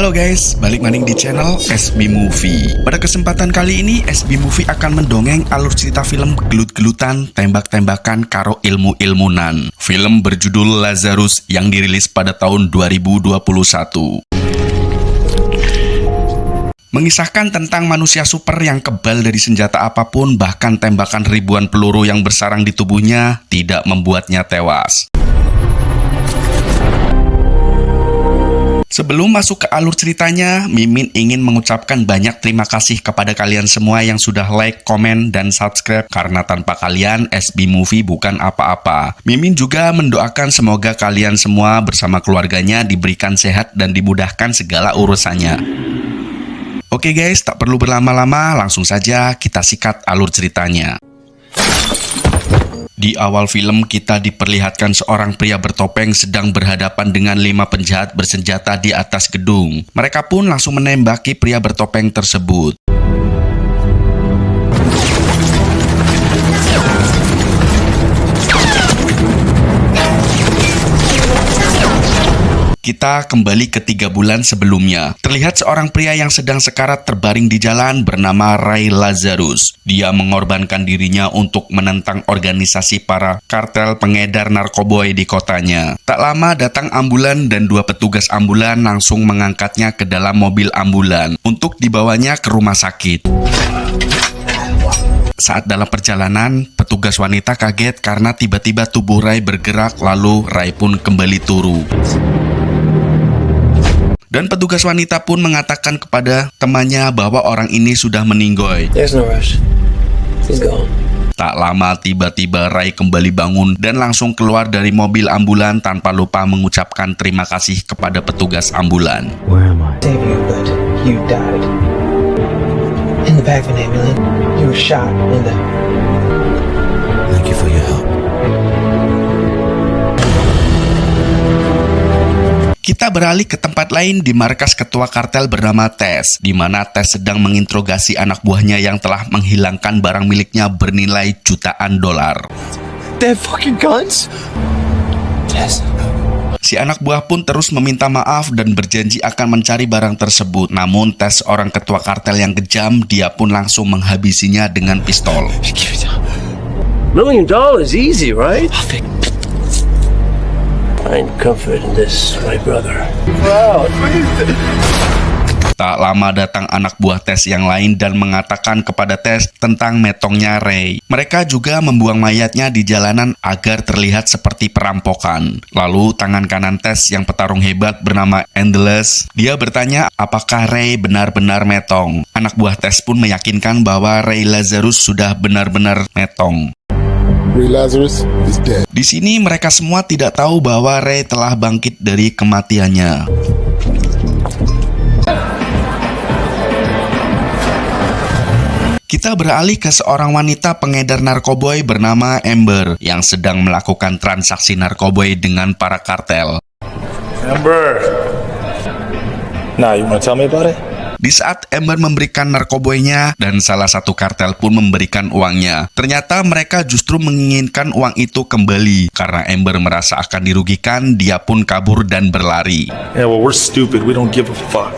Halo guys, balik maning di channel SB Movie. Pada kesempatan kali ini, SB Movie akan mendongeng alur cerita film gelut-gelutan, tembak-tembakan, karo ilmu-ilmunan. Film berjudul Lazarus yang dirilis pada tahun 2021. Mengisahkan tentang manusia super yang kebal dari senjata apapun, bahkan tembakan ribuan peluru yang bersarang di tubuhnya tidak membuatnya tewas. Sebelum masuk ke alur ceritanya, Mimin ingin mengucapkan banyak terima kasih kepada kalian semua yang sudah like, komen, dan subscribe. Karena tanpa kalian, SB Movie bukan apa-apa. Mimin juga mendoakan semoga kalian semua bersama keluarganya diberikan sehat dan dimudahkan segala urusannya. Oke guys, tak perlu berlama-lama, langsung saja kita sikat alur ceritanya. Di awal film kita diperlihatkan seorang pria bertopeng sedang berhadapan dengan 5 penjahat bersenjata di atas gedung. Mereka pun langsung menembaki pria bertopeng tersebut. Kita kembali ke 3 bulan sebelumnya. Terlihat seorang pria yang sedang sekarat terbaring di jalan bernama Ray Lazarus. Dia mengorbankan dirinya untuk menentang organisasi para kartel pengedar narkoboy di kotanya. Tak lama datang ambulan dan 2 petugas ambulan langsung mengangkatnya ke dalam mobil ambulan untuk dibawanya ke rumah sakit. Saat dalam perjalanan, petugas wanita kaget karena tiba-tiba tubuh Ray bergerak lalu Ray pun kembali turu. Dan petugas wanita pun mengatakan kepada temannya bahwa orang ini sudah meninggoy. There's no rush. He's gone. Tak lama tiba-tiba Ray kembali bangun dan langsung keluar dari mobil ambulan tanpa lupa mengucapkan terima kasih kepada petugas ambulan. Where am I? Save you, but you died. In the back of an ambulance. You were shot in the... Thank you for your help. Kita beralih ke tempat lain di markas ketua kartel bernama Tess, di mana Tess sedang menginterogasi anak buahnya yang telah menghilangkan barang miliknya bernilai jutaan dolar. They have fucking guns? Tess. Si anak buah pun terus meminta maaf dan berjanji akan mencari barang tersebut. Namun Tess, orang ketua kartel yang kejam, dia pun langsung menghabisinya dengan pistol. $1 million easy, right? Find comfort in this, my brother. Proud. Tak lama datang anak buah Tess yang lain dan mengatakan kepada Tess tentang metongnya Ray. Mereka juga membuang mayatnya di jalanan agar terlihat seperti perampokan. Lalu tangan kanan Tess yang petarung hebat bernama Endless, dia bertanya apakah Ray benar-benar metong. Anak buah Tess pun meyakinkan bahwa Ray Lazarus sudah benar-benar metong. Ray Lazarus is dead. Di sini mereka semua tidak tahu bahwa Ray telah bangkit dari kematiannya. Kita beralih ke seorang wanita pengedar narkoboy bernama Amber yang sedang melakukan transaksi narkoboy dengan para kartel. Amber. Nah, you wanna tell me about it? Di saat Amber memberikan narkoboynya dan salah satu kartel pun memberikan uangnya, ternyata mereka justru menginginkan uang itu kembali. Karena Amber merasa akan dirugikan, dia pun kabur dan berlari. Yeah, well, we're stupid. We don't give a fuck.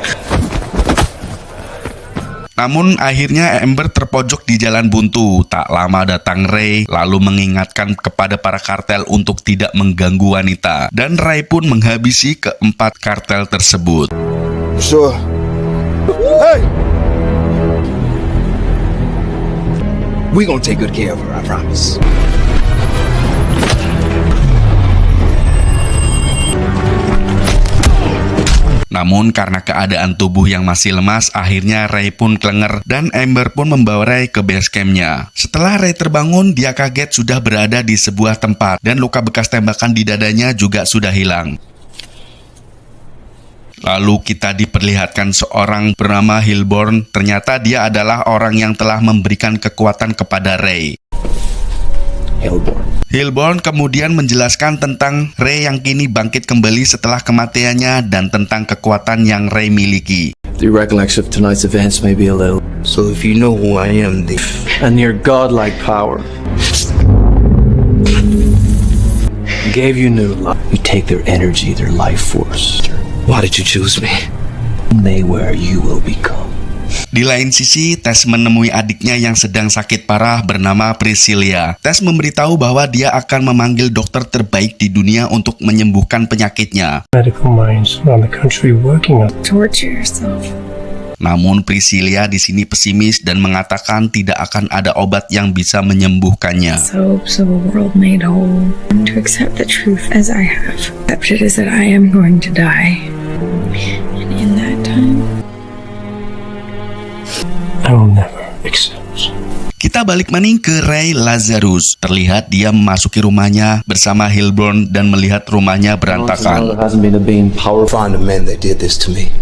Namun akhirnya Amber terpojok di jalan buntu. Tak lama datang Ray lalu mengingatkan kepada para kartel untuk tidak mengganggu wanita. Dan Ray pun menghabisi keempat kartel tersebut. Sure. Hey! We gonna take good care of her, I promise. Namun karena keadaan tubuh yang masih lemas, akhirnya Ray pun kelenger dan Amber pun membawa Ray ke base campnya. Setelah Ray terbangun, dia kaget sudah berada di sebuah tempat dan luka bekas tembakan di dadanya juga sudah hilang. Lalu kita diperlihatkan seorang bernama Hilborn. Ternyata dia adalah orang yang telah memberikan kekuatan kepada Ray. Hilborn kemudian menjelaskan tentang Ray yang kini bangkit kembali setelah kematiannya dan tentang kekuatan yang Ray miliki. The recollection of tonight's events may be a little. So if you know who I am, And your godlike power gave you new life. You take their energy, their life force. why did you choose me? May where you will become. Di lain sisi, Tess menemui adiknya yang sedang sakit parah bernama Priscilla. Tess memberitahu bahwa dia akan memanggil dokter terbaik di dunia untuk menyembuhkan penyakitnya. Medical minds around the country working on Torture yourself. Namun Priscilla di sini pesimis dan mengatakan tidak akan ada obat yang bisa menyembuhkannya. So a world made whole. And to accept the truth as I have. Accept it is that I am going to die. And in that time, I will never accept. Kita balik maning ke Ray Lazarus. Terlihat dia memasuki rumahnya bersama Hilborn dan melihat rumahnya berantakan. Find the men that did this to me.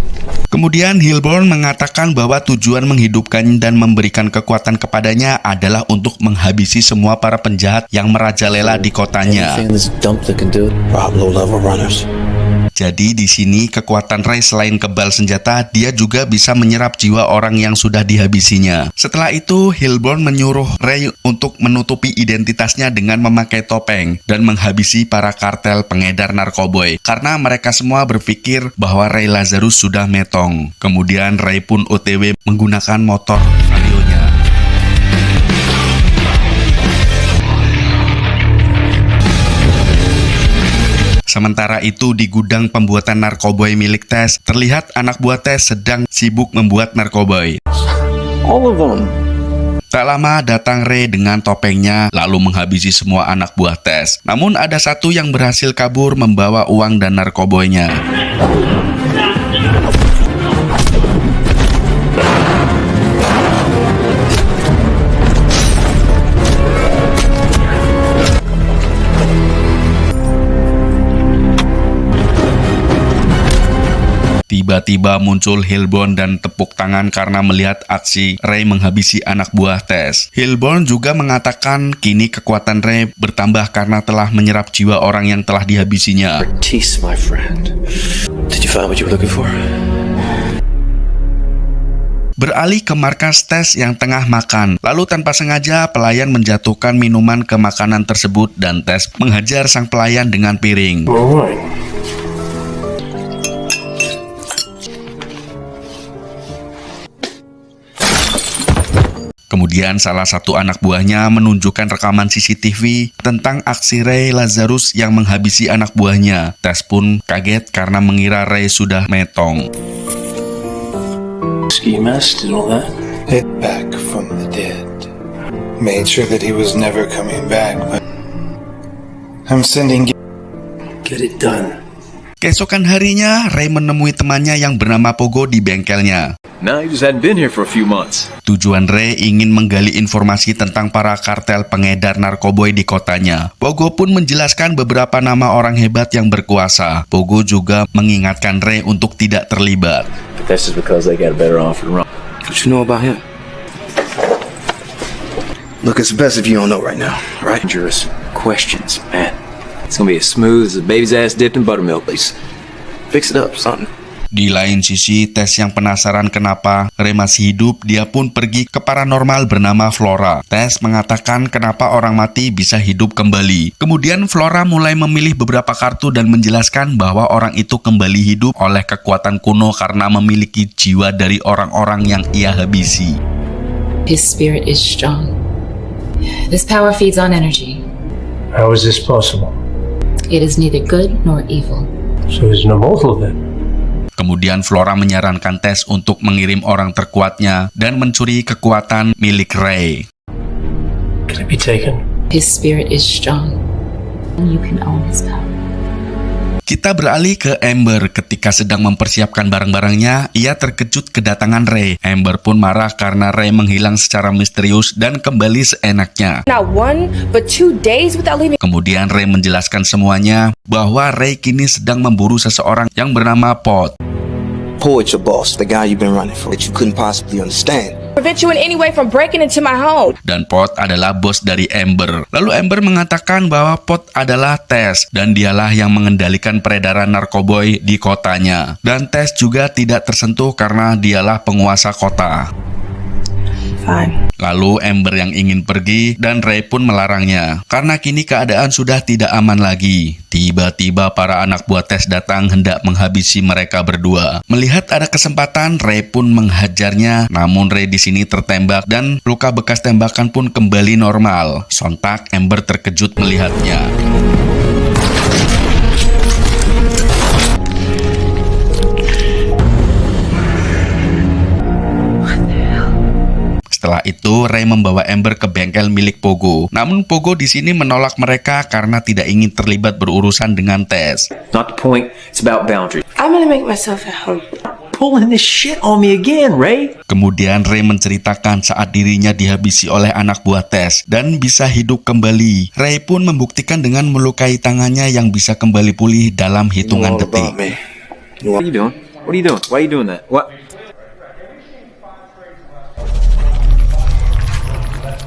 Kemudian Hilborn mengatakan bahwa tujuan menghidupkan dan memberikan kekuatan kepadanya adalah untuk menghabisi semua para penjahat yang merajalela di kotanya. Anything this dump that can do, rob low-level runners. Jadi di sini kekuatan Ray selain kebal senjata, dia juga bisa menyerap jiwa orang yang sudah dihabisinya. Setelah itu, Hilborn menyuruh Ray untuk menutupi identitasnya dengan memakai topeng dan menghabisi para kartel pengedar narkoboy. Karena mereka semua berpikir bahwa Ray Lazarus sudah metong. Kemudian Ray pun OTW menggunakan motor Varionya. Sementara itu di gudang pembuatan narkoboy milik Tess, terlihat anak buah Tess sedang sibuk membuat narkoboy. all of them. Tak lama datang Ray dengan topengnya lalu menghabisi semua anak buah Tess. Namun ada satu yang berhasil kabur membawa uang dan narkoboynya. Tiba-tiba muncul Hilborn dan tepuk tangan karena melihat aksi Ray menghabisi anak buah Tess. Hilborn juga mengatakan kini kekuatan Ray bertambah karena telah menyerap jiwa orang yang telah dihabisinya. Tease, my friend. Did you find what you were looking for? Beralih ke markas Tess yang tengah makan. Lalu tanpa sengaja pelayan menjatuhkan minuman ke makanan tersebut dan Tess menghajar sang pelayan dengan piring. Alright. Kemudian salah satu anak buahnya menunjukkan rekaman CCTV tentang aksi Ray Lazarus yang menghabisi anak buahnya. Tess pun kaget karena mengira Ray sudah metong. Ski mask, did all that? Hit back from the dead. Made sure that he was never coming back, but I'm sending. Get it done. Keesokan harinya, Ray menemui temannya yang bernama Pogo di bengkelnya. No, you just hadn't been here for a few months. Tujuan Ray ingin menggali informasi tentang para kartel pengedar narkoboy di kotanya. Pogo pun menjelaskan beberapa nama orang hebat yang berkuasa. Pogo juga mengingatkan Ray untuk tidak terlibat. But that's just because they got a better offer to run. What you know about him? Look, it's best if you don't know right now, right? Dangerous questions, man. It's gonna be as smooth as a baby's ass dipped in buttermilk. Please, fix it up, something. Di lain sisi, Tess yang penasaran kenapa Ray masih hidup, dia pun pergi ke paranormal bernama Flora. Tess mengatakan kenapa orang mati bisa hidup kembali. Kemudian Flora mulai memilih beberapa kartu dan menjelaskan bahwa orang itu kembali hidup oleh kekuatan kuno karena memiliki jiwa dari orang-orang yang ia habisi. His spirit is strong. This power feeds on energy. How is this possible? It is neither good nor evil. So there's no mortal then? Kemudian Flora menyarankan Tess untuk mengirim orang terkuatnya dan mencuri kekuatan milik Ray. Can it be taken? His spirit is strong. You can own his power. Kita beralih ke Amber. Ketika sedang mempersiapkan barang-barangnya, ia terkejut kedatangan Ray. Amber pun marah karena Ray menghilang secara misterius dan kembali seenaknya. Not 1, but 2 days without leaving. Kemudian Ray menjelaskan semuanya bahwa Ray kini sedang memburu seseorang yang bernama Pot. Poet's your boss, the guy you've been running for, that you couldn't possibly understand. Prevent you in any way from breaking into my home. Dan Pot adalah bos dari Amber. Lalu Amber mengatakan bahwa Pot adalah Tess dan dialah yang mengendalikan peredaran narkoboy di kotanya. Dan Tess juga tidak tersentuh karena dialah penguasa kota. Fine. Lalu Amber yang ingin pergi dan Ray pun melarangnya karena kini keadaan sudah tidak aman lagi. Tiba-tiba para anak buah Tess datang hendak menghabisi mereka berdua. Melihat ada kesempatan, Ray pun menghajarnya. Namun Ray di sini tertembak dan luka bekas tembakan pun kembali normal. Sontak Amber terkejut melihatnya. Setelah itu, Ray membawa Amber ke bengkel milik Pogo. Namun Pogo di sini menolak mereka karena tidak ingin terlibat berurusan dengan Tess. Not the point. It's about boundaries. I'm gonna make myself at home. Pulling this shit on me again, Ray. Kemudian Ray menceritakan saat dirinya dihabisi oleh anak buah Tess dan bisa hidup kembali. Ray pun membuktikan dengan melukai tangannya yang bisa kembali pulih dalam hitungan detik. What are you doing? What are you doing? Why are you doing that? What?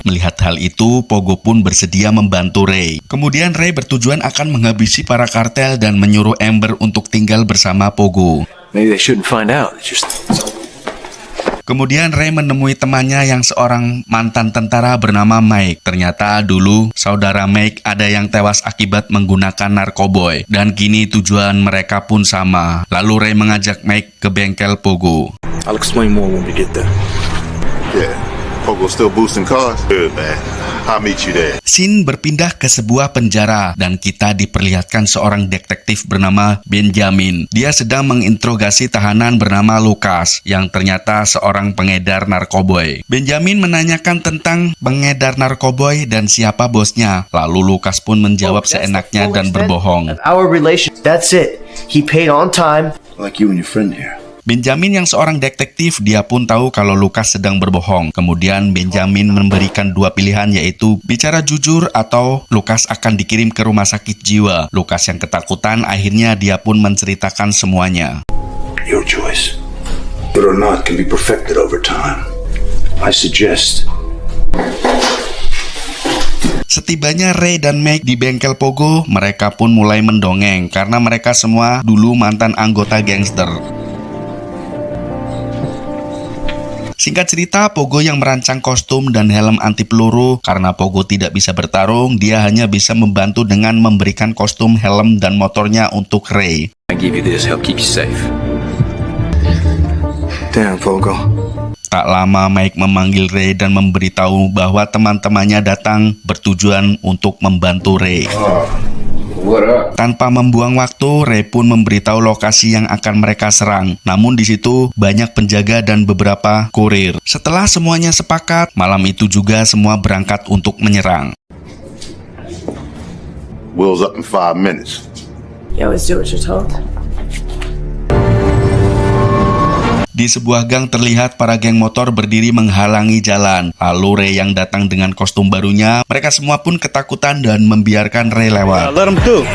Melihat hal itu, Pogo pun bersedia membantu Ray. Kemudian Ray bertujuan akan menghabisi para kartel dan menyuruh Amber untuk tinggal bersama Pogo. Maybe they shouldn't find out. Kemudian Ray menemui temannya yang seorang mantan tentara bernama Mike. Ternyata dulu saudara Mike ada yang tewas akibat menggunakan narkoboy. Dan kini tujuan mereka pun sama. Lalu Ray mengajak Mike ke bengkel Pogo. I'll explain more when we get there. Yeah. Pogo still boosting cars? Good, man. I'll meet you there. Scene berpindah ke sebuah penjara dan kita diperlihatkan seorang detektif bernama Benjamin. Dia sedang menginterogasi tahanan bernama Lucas yang ternyata seorang pengedar narkoboy. Benjamin menanyakan tentang pengedar narkoboy dan siapa bosnya. Lalu Lucas pun menjawab seenaknya dan berbohong. Our relation, that's it. He paid on time. Like you and your friend here. Benjamin yang seorang detektif, dia pun tahu kalau Lucas sedang berbohong. Kemudian Benjamin memberikan dua pilihan, yaitu bicara jujur atau Lucas akan dikirim ke rumah sakit jiwa. Lucas yang ketakutan, akhirnya dia pun menceritakan semuanya. Your choice. Good or not can be perfected over time. I suggest. Setibanya Ray dan Meg di bengkel Pogo, mereka pun mulai mendongeng karena mereka semua dulu mantan anggota gangster. Singkat cerita, Pogo yang merancang kostum dan helm anti peluru. Karena Pogo tidak bisa bertarung, dia hanya bisa membantu dengan memberikan kostum, helm, dan motornya untuk Ray. I give you this, help keep you safe. Damn, Pogo. Tak lama Mike memanggil Ray dan memberitahu bahwa teman-temannya datang bertujuan untuk membantu Ray. Tanpa membuang waktu, Ray pun memberitahu lokasi yang akan mereka serang. Namun di situ banyak penjaga dan beberapa kurir. Setelah semuanya sepakat, malam itu juga semua berangkat untuk menyerang. Will's up in 5 minutes. You always do what you're told. Di sebuah gang terlihat para geng motor berdiri menghalangi jalan. Lalu Ray yang datang dengan kostum barunya, mereka semua pun ketakutan dan membiarkan Ray lewat. Let him through.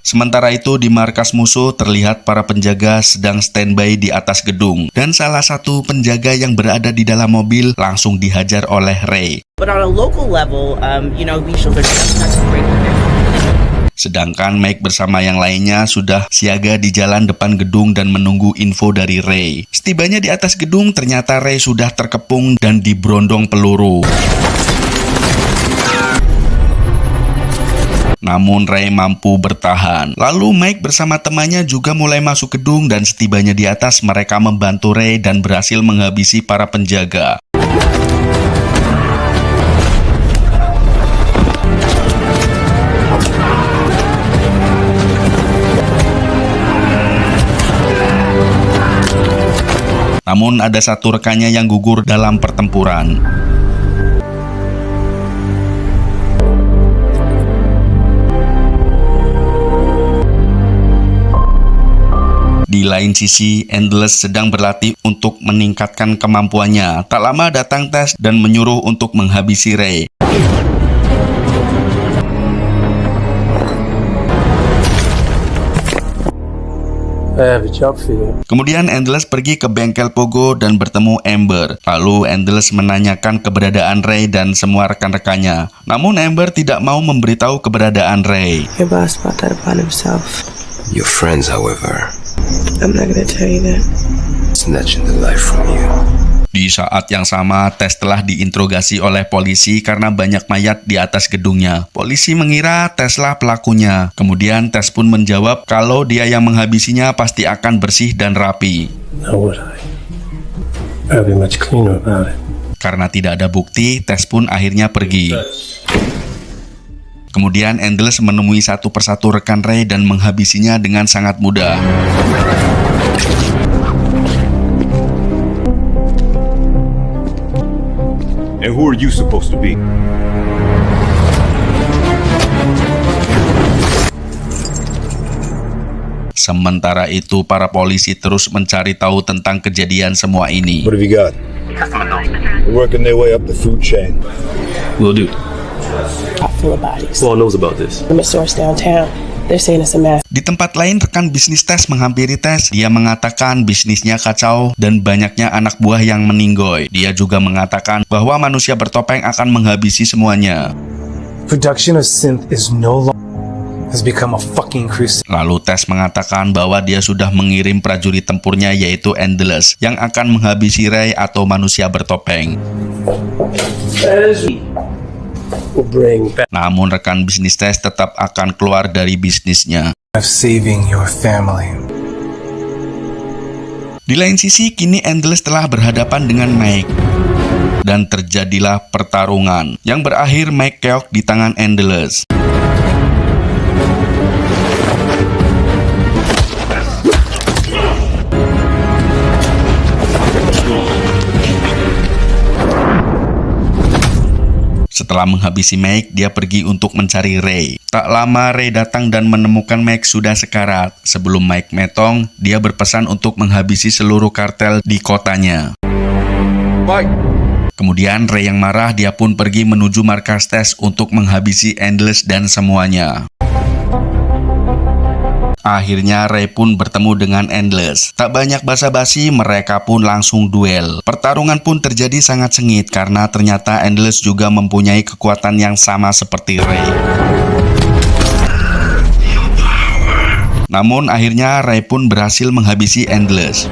Sementara itu di markas musuh terlihat para penjaga sedang standby di atas gedung. Dan salah satu penjaga yang berada di dalam mobil langsung dihajar oleh Ray. But on a local level, we should Sedangkan Mike bersama yang lainnya sudah siaga di jalan depan gedung dan menunggu info dari Ray. Setibanya di atas gedung, ternyata Ray sudah terkepung dan diberondong peluru. Namun Ray mampu bertahan. Lalu Mike bersama temannya juga mulai masuk gedung dan setibanya di atas mereka membantu Ray dan berhasil menghabisi para penjaga. Namun ada satu rekannya yang gugur dalam pertempuran. Di lain sisi, Endless sedang berlatih untuk meningkatkan kemampuannya. Tak lama datang Tess dan menyuruh untuk menghabisi Ray. I have a job for you. Kemudian Endless pergi ke bengkel Pogo dan bertemu Amber. Lalu Endless menanyakan keberadaan Ray dan semua rekan-rekannya. Namun Amber tidak mau memberitahu keberadaan Ray. Your boss brought that upon himself. Your friends, however, I'm not gonna tell you that. Snatching the life from you. Di saat yang sama, Tess telah diinterogasi oleh polisi karena banyak mayat di atas gedungnya. Polisi mengira Tess lah pelakunya. Kemudian Tess pun menjawab kalau dia yang menghabisinya pasti akan bersih dan rapi. How would I? I'd be much cleaner about it. Karena tidak ada bukti, Tess pun akhirnya pergi. Kemudian Endless menemui satu persatu rekan Ray dan menghabisinya dengan sangat mudah. And who are you supposed to be? Sementara itu, para polisi terus mencari tahu tentang kejadian semua ini. What have you got? They're working their way up the food chain. Will do. Full of bodies. Who all knows about this? From a source downtown, they're saying it's a mass. Di tempat lain, rekan bisnis Tess menghampiri Tess. Dia mengatakan bisnisnya kacau dan banyaknya anak buah yang meninggoy. Dia juga mengatakan bahwa manusia bertopeng akan menghabisi semuanya. Production of synth is no longer has become a fucking crusade. Lalu Tess mengatakan bahwa dia sudah mengirim prajurit tempurnya yaitu Endless yang akan menghabisi Ray atau manusia bertopeng. Namun rekan bisnis Tess tetap akan keluar dari bisnisnya. Of saving your family. Di lain sisi, kini Endless telah berhadapan dengan Mike. Dan terjadilah pertarungan yang berakhir Mike keok di tangan Endless. Setelah menghabisi Mike, dia pergi untuk mencari Ray. Tak lama Ray datang dan menemukan Mike sudah sekarat. Sebelum Mike metong, dia berpesan untuk menghabisi seluruh kartel di kotanya. Mike. Kemudian Ray yang marah, dia pun pergi menuju markas Tess untuk menghabisi Endless dan semuanya. Akhirnya Ray pun bertemu dengan Endless. Tak banyak basa-basi, mereka pun langsung duel. Pertarungan pun terjadi sangat sengit karena ternyata Endless juga mempunyai kekuatan yang sama seperti Ray. Namun akhirnya Ray pun berhasil menghabisi Endless.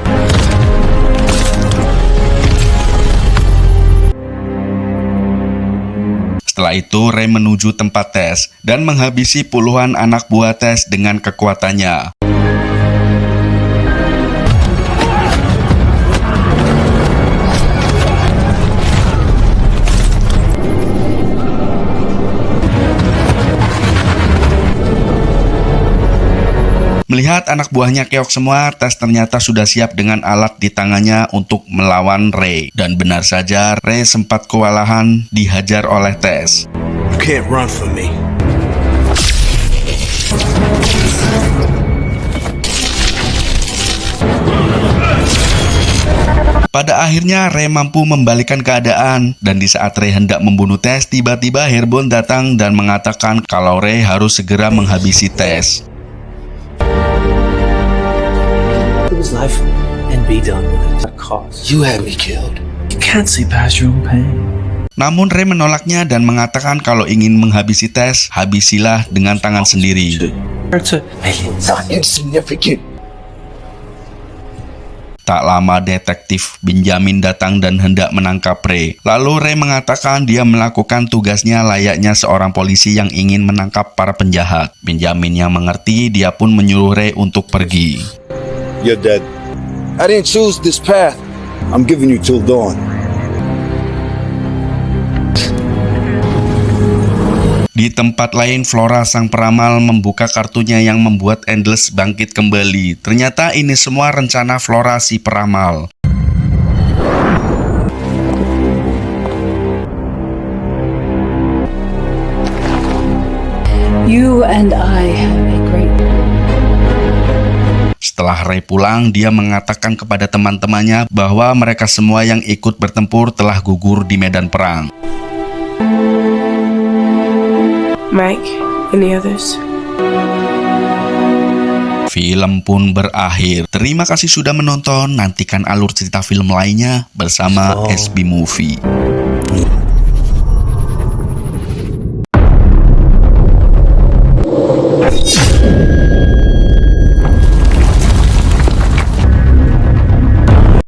Setelah itu, Ray menuju tempat Tess dan menghabisi puluhan anak buah Tess dengan kekuatannya. Melihat anak buahnya keok semua, Tess ternyata sudah siap dengan alat di tangannya untuk melawan Ray. Dan benar saja, Ray sempat kewalahan dihajar oleh Tess. You can't run from me. Pada akhirnya Ray mampu membalikan keadaan, dan di saat Ray hendak membunuh Tess, tiba-tiba Herborn datang dan mengatakan kalau Ray harus segera menghabisi Tess. Life and be done with it. You had me killed. You can't see past your own pain. Namun Ray menolaknya dan mengatakan kalau ingin menghabisi Tess, habisilah dengan tangan sendiri. Not insignificant. Tak lama detektif Benjamin datang dan hendak menangkap Ray. Lalu Ray mengatakan dia melakukan tugasnya layaknya seorang polisi yang ingin menangkap para penjahat. Benjamin yang mengerti, dia pun menyuruh Ray untuk pergi. You're dead. I didn't choose this path. I'm giving you till dawn. Di tempat lain, Flora sang peramal membuka kartunya yang membuat Endless bangkit kembali. Ternyata ini semua rencana Flora si peramal. You and I have a great... Setelah Ray pulang, dia mengatakan kepada teman-temannya bahwa mereka semua yang ikut bertempur telah gugur di medan perang. Mike and the others. Film pun berakhir. Terima kasih sudah menonton. Nantikan alur cerita film lainnya bersama SB Movie.